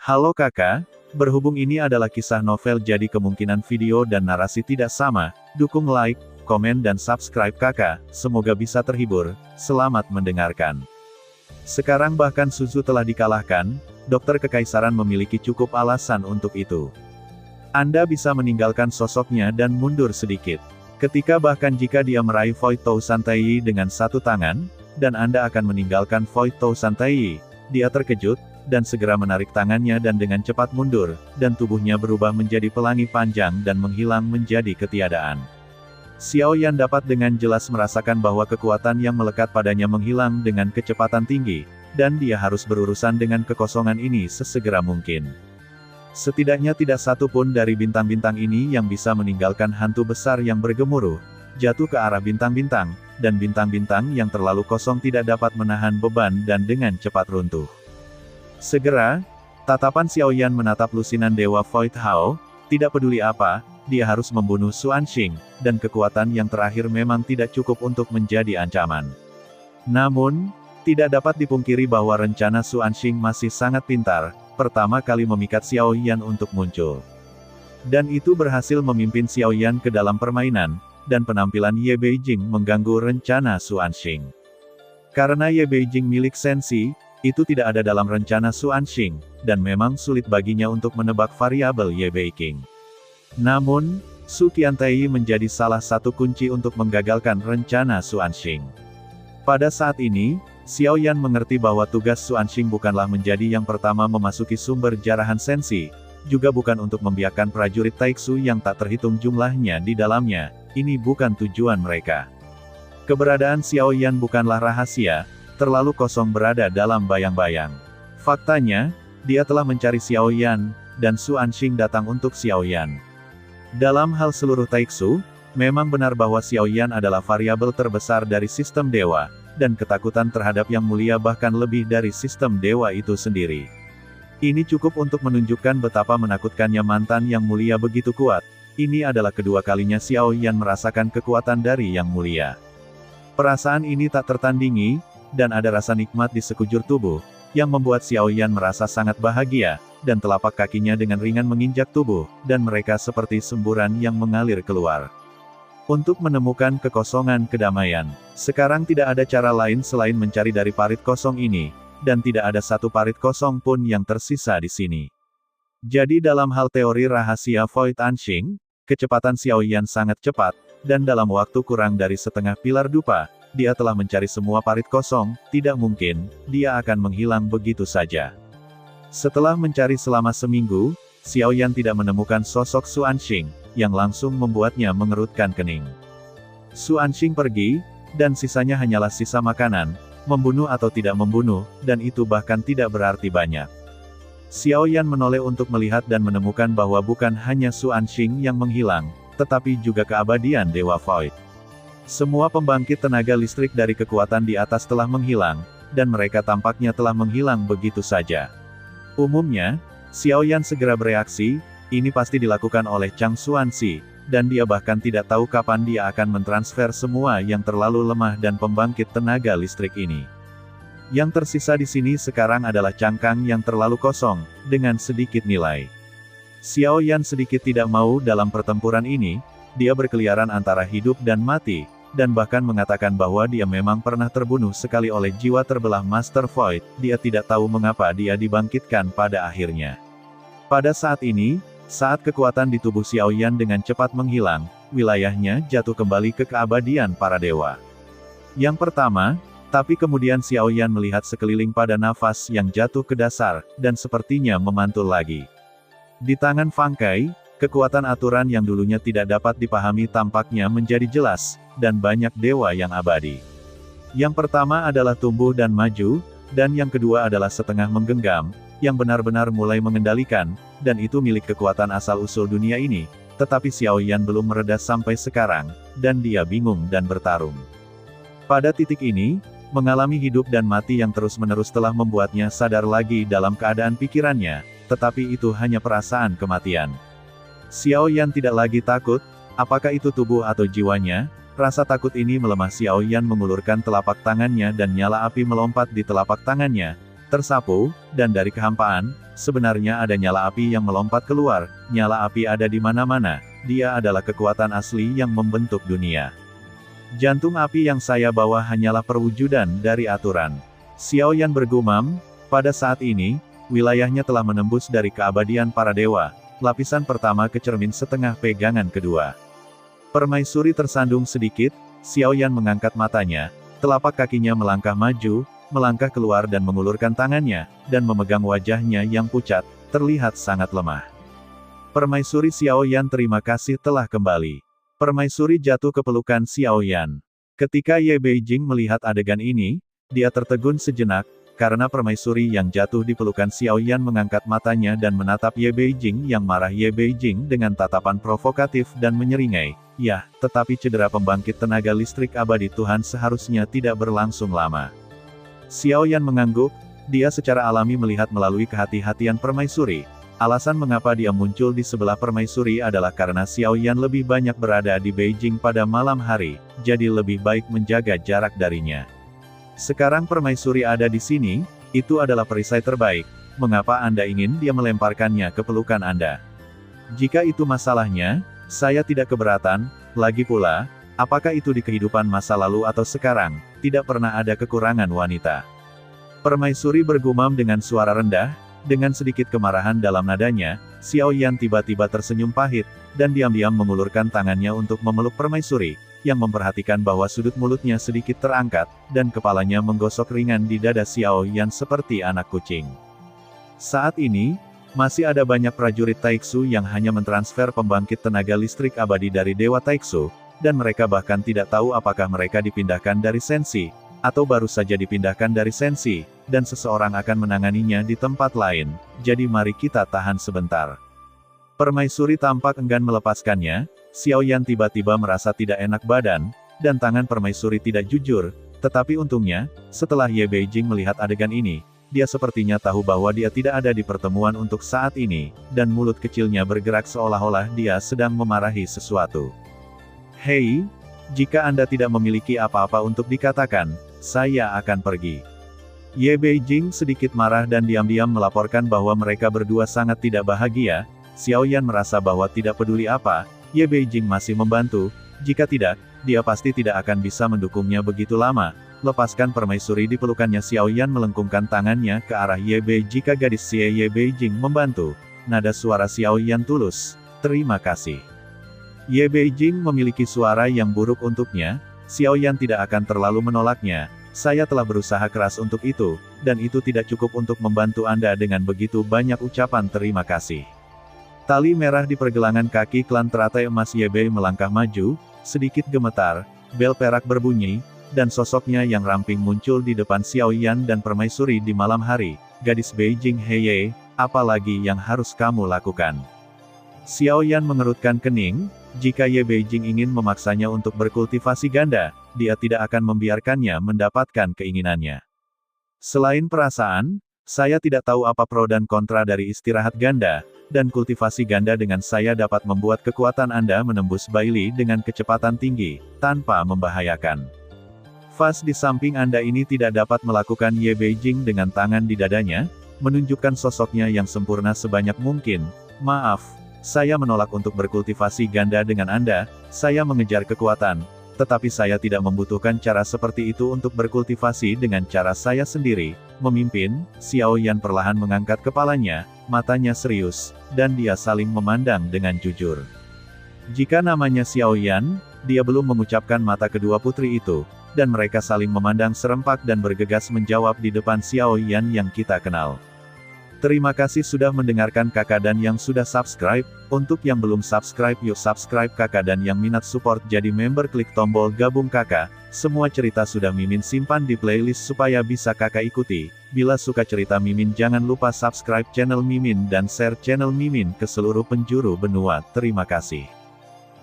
Halo kakak, berhubung ini adalah kisah novel jadi kemungkinan video dan narasi tidak sama, dukung like, komen dan subscribe kakak, semoga bisa terhibur, selamat mendengarkan. Sekarang bahkan Suzu telah dikalahkan, dokter kekaisaran memiliki cukup alasan untuk itu. Anda bisa meninggalkan sosoknya dan mundur sedikit. Ketika bahkan jika dia meraih Void Tousan Taiyi dengan satu tangan, dan Anda akan meninggalkan Void Tousan Taiyi, dia terkejut, dan segera menarik tangannya dan dengan cepat mundur, dan tubuhnya berubah menjadi pelangi panjang dan menghilang menjadi ketiadaan. Xiao Yan dapat dengan jelas merasakan bahwa kekuatan yang melekat padanya menghilang dengan kecepatan tinggi, dan dia harus berurusan dengan kekosongan ini sesegera mungkin. Setidaknya tidak satu pun dari bintang-bintang ini yang bisa meninggalkan hantu besar yang bergemuruh, jatuh ke arah bintang-bintang, dan bintang-bintang yang terlalu kosong tidak dapat menahan beban dan dengan cepat runtuh. Segera, tatapan Xiao Yan menatap lusinan Dewa Void Hao, tidak peduli apa, dia harus membunuh Xuanxing, dan kekuatan yang terakhir memang tidak cukup untuk menjadi ancaman. Namun, tidak dapat dipungkiri bahwa rencana Xuanxing masih sangat pintar, pertama kali memikat Xiao Yan untuk muncul. Dan itu berhasil memimpin Xiao Yan ke dalam permainan, dan penampilan Ye Beijing mengganggu rencana Xuanxing. Karena Ye Beijing milik Sensi, itu tidak ada dalam rencana Xuanxing, dan memang sulit baginya untuk menebak variabel Ye Beijing. Namun, Su Qiantai menjadi salah satu kunci untuk menggagalkan rencana Xuanxing. Pada saat ini, Xiao Yan mengerti bahwa tugas Xuanxing bukanlah menjadi yang pertama memasuki sumber jarahan Sensi, juga bukan untuk membiarkan prajurit Taixu yang tak terhitung jumlahnya di dalamnya, ini bukan tujuan mereka. Keberadaan Xiao Yan bukanlah rahasia, terlalu kosong berada dalam bayang-bayang. Faktanya, dia telah mencari Xiao Yan, dan Xuanxing datang untuk Xiao Yan. Dalam hal seluruh Taixu, memang benar bahwa Xiao Yan adalah variabel terbesar dari sistem dewa, dan ketakutan terhadap yang mulia bahkan lebih dari sistem dewa itu sendiri. Ini cukup untuk menunjukkan betapa menakutkannya mantan yang mulia begitu kuat. Ini adalah kedua kalinya Xiao Yan merasakan kekuatan dari yang mulia. Perasaan ini tak tertandingi, dan ada rasa nikmat di sekujur tubuh, yang membuat Xiao Yan merasa sangat bahagia, dan telapak kakinya dengan ringan menginjak tubuh, dan mereka seperti semburan yang mengalir keluar. Untuk menemukan kekosongan kedamaian, sekarang tidak ada cara lain selain mencari dari parit kosong ini, dan tidak ada satu parit kosong pun yang tersisa di sini. Jadi dalam hal teori rahasia Void Anxing, kecepatan Xiao Yan sangat cepat, dan dalam waktu kurang dari setengah pilar dupa, dia telah mencari semua parit kosong, tidak mungkin, dia akan menghilang begitu saja. Setelah mencari selama seminggu, Xiao Yan tidak menemukan sosok Xuanxing, yang langsung membuatnya mengerutkan kening. Xuanxing pergi, dan sisanya hanyalah sisa makanan, membunuh atau tidak membunuh, dan itu bahkan tidak berarti banyak. Xiao Yan menoleh untuk melihat dan menemukan bahwa bukan hanya Xuanxing yang menghilang, tetapi juga keabadian Dewa Void. Semua pembangkit tenaga listrik dari kekuatan di atas telah menghilang, dan mereka tampaknya telah menghilang begitu saja. Umumnya, Xiao Yan segera bereaksi, ini pasti dilakukan oleh Chang Xuanxi, dan dia bahkan tidak tahu kapan dia akan mentransfer semua yang terlalu lemah dan pembangkit tenaga listrik ini. Yang tersisa di sini sekarang adalah cangkang yang terlalu kosong, dengan sedikit nilai. Xiao Yan sedikit tidak mau dalam pertempuran ini, dia berkeliaran antara hidup dan mati, dan bahkan mengatakan bahwa dia memang pernah terbunuh sekali oleh jiwa terbelah Master Void, dia tidak tahu mengapa dia dibangkitkan pada akhirnya. Pada saat ini, saat kekuatan di tubuh Xiao Yan dengan cepat menghilang, wilayahnya jatuh kembali ke keabadian para dewa. Yang pertama, tapi kemudian Xiao Yan melihat sekeliling pada nafas yang jatuh ke dasar, dan sepertinya memantul lagi. Di tangan Fangkai, kekuatan aturan yang dulunya tidak dapat dipahami tampaknya menjadi jelas, dan banyak dewa yang abadi. Yang pertama adalah tumbuh dan maju, dan yang kedua adalah setengah menggenggam, yang benar-benar mulai mengendalikan, dan itu milik kekuatan asal-usul dunia ini, tetapi Xiao Yan belum mereda sampai sekarang, dan dia bingung dan bertarung. Pada titik ini, mengalami hidup dan mati yang terus-menerus telah membuatnya sadar lagi dalam keadaan pikirannya, tetapi itu hanya perasaan kematian. Xiao Yan tidak lagi takut, apakah itu tubuh atau jiwanya, rasa takut ini melemah. Xiao Yan mengulurkan telapak tangannya dan nyala api melompat di telapak tangannya, tersapu, dan dari kehampaan, sebenarnya ada nyala api yang melompat keluar. Nyala api ada di mana-mana, dia adalah kekuatan asli yang membentuk dunia. Jantung api yang saya bawa hanyalah perwujudan dari aturan. Xiao Yan bergumam, pada saat ini, wilayahnya telah menembus dari keabadian para dewa, lapisan pertama ke cermin setengah pegangan kedua. Permaisuri tersandung sedikit, Xiao Yan mengangkat matanya, telapak kakinya melangkah maju, melangkah keluar dan mengulurkan tangannya, dan memegang wajahnya yang pucat, terlihat sangat lemah. Permaisuri Xiao Yan terima kasih telah kembali. Permaisuri jatuh ke pelukan Xiao Yan. Ketika Ye Beijing melihat adegan ini, dia tertegun sejenak, karena permaisuri yang jatuh di pelukan Xiao Yan mengangkat matanya dan menatap Ye Beijing yang marah. Ye Beijing dengan tatapan provokatif dan menyeringai, "Yah, tetapi cedera pembangkit tenaga listrik abadi Tuhan seharusnya tidak berlangsung lama." Xiao Yan mengangguk, dia secara alami melihat melalui kehati-hatian permaisuri. Alasan mengapa dia muncul di sebelah permaisuri adalah karena Xiao Yan lebih banyak berada di Beijing pada malam hari, jadi lebih baik menjaga jarak darinya. Sekarang permaisuri ada di sini, itu adalah perisai terbaik, mengapa Anda ingin dia melemparkannya ke pelukan Anda? Jika itu masalahnya, saya tidak keberatan, lagi pula, apakah itu di kehidupan masa lalu atau sekarang, tidak pernah ada kekurangan wanita. Permaisuri bergumam dengan suara rendah, dengan sedikit kemarahan dalam nadanya. Xiao Yan tiba-tiba tersenyum pahit, dan diam-diam mengulurkan tangannya untuk memeluk permaisuri, yang memperhatikan bahwa sudut mulutnya sedikit terangkat, dan kepalanya menggosok ringan di dada Xiao Yan seperti anak kucing. Saat ini, masih ada banyak prajurit Taixu yang hanya mentransfer pembangkit tenaga listrik abadi dari Dewa Taixu, dan mereka bahkan tidak tahu apakah mereka dipindahkan dari Sensi, atau baru saja dipindahkan dari Sensi, dan seseorang akan menanganinya di tempat lain, jadi mari kita tahan sebentar. Permaisuri tampak enggan melepaskannya. Xiao Yan tiba-tiba merasa tidak enak badan, dan tangan permaisuri tidak jujur, tetapi untungnya, setelah Ye Beijing melihat adegan ini, dia sepertinya tahu bahwa dia tidak ada di pertemuan untuk saat ini, dan mulut kecilnya bergerak seolah-olah dia sedang memarahi sesuatu. "Hei, jika Anda tidak memiliki apa-apa untuk dikatakan, saya akan pergi." Ye Beijing sedikit marah dan diam-diam melaporkan bahwa mereka berdua sangat tidak bahagia. Xiao Yan merasa bahwa tidak peduli apa, Ye Beijing masih membantu, jika tidak, dia pasti tidak akan bisa mendukungnya begitu lama. Lepaskan permaisuri di pelukannya. Xiao Yan melengkungkan tangannya ke arah Ye Beijing. Jika gadis Ye Beijing membantu, nada suara Xiao Yan tulus, "Terima kasih." Ye Beijing memiliki suara yang buruk untuknya, Xiao Yan tidak akan terlalu menolaknya. "Saya telah berusaha keras untuk itu, dan itu tidak cukup untuk membantu Anda dengan begitu banyak ucapan terima kasih." Tali merah di pergelangan kaki klan teratai emas Ye Bei melangkah maju, sedikit gemetar, bel perak berbunyi, dan sosoknya yang ramping muncul di depan Xiao Yan dan permaisuri di malam hari. "Gadis Beijing Heye, apa lagi yang harus kamu lakukan?" Xiao Yan mengerutkan kening, jika Ye Beijing ingin memaksanya untuk berkultivasi ganda, dia tidak akan membiarkannya mendapatkan keinginannya. "Selain perasaan, saya tidak tahu apa pro dan kontra dari istirahat ganda, dan kultivasi ganda dengan saya dapat membuat kekuatan Anda menembus Baili dengan kecepatan tinggi, tanpa membahayakan. Vas di samping Anda ini tidak dapat melakukan." Ye Beijing dengan tangan di dadanya, menunjukkan sosoknya yang sempurna sebanyak mungkin. "Maaf, saya menolak untuk berkultivasi ganda dengan Anda, saya mengejar kekuatan, tetapi saya tidak membutuhkan cara seperti itu untuk berkultivasi dengan cara saya sendiri." Memimpin, Xiao Yan perlahan mengangkat kepalanya, matanya serius, dan dia saling memandang dengan jujur. Jika namanya Xiao Yan, dia belum mengucapkan mata kedua putri itu, dan mereka saling memandang serempak dan bergegas menjawab di depan Xiao Yan yang kita kenal. Terima kasih sudah mendengarkan kakak dan yang sudah subscribe. Untuk yang belum subscribe yuk subscribe kakak, dan yang minat support jadi member klik tombol gabung kakak. Semua cerita sudah Mimin simpan di playlist supaya bisa kakak ikuti. Bila suka cerita Mimin jangan lupa subscribe channel Mimin dan share channel Mimin ke seluruh penjuru benua. Terima kasih.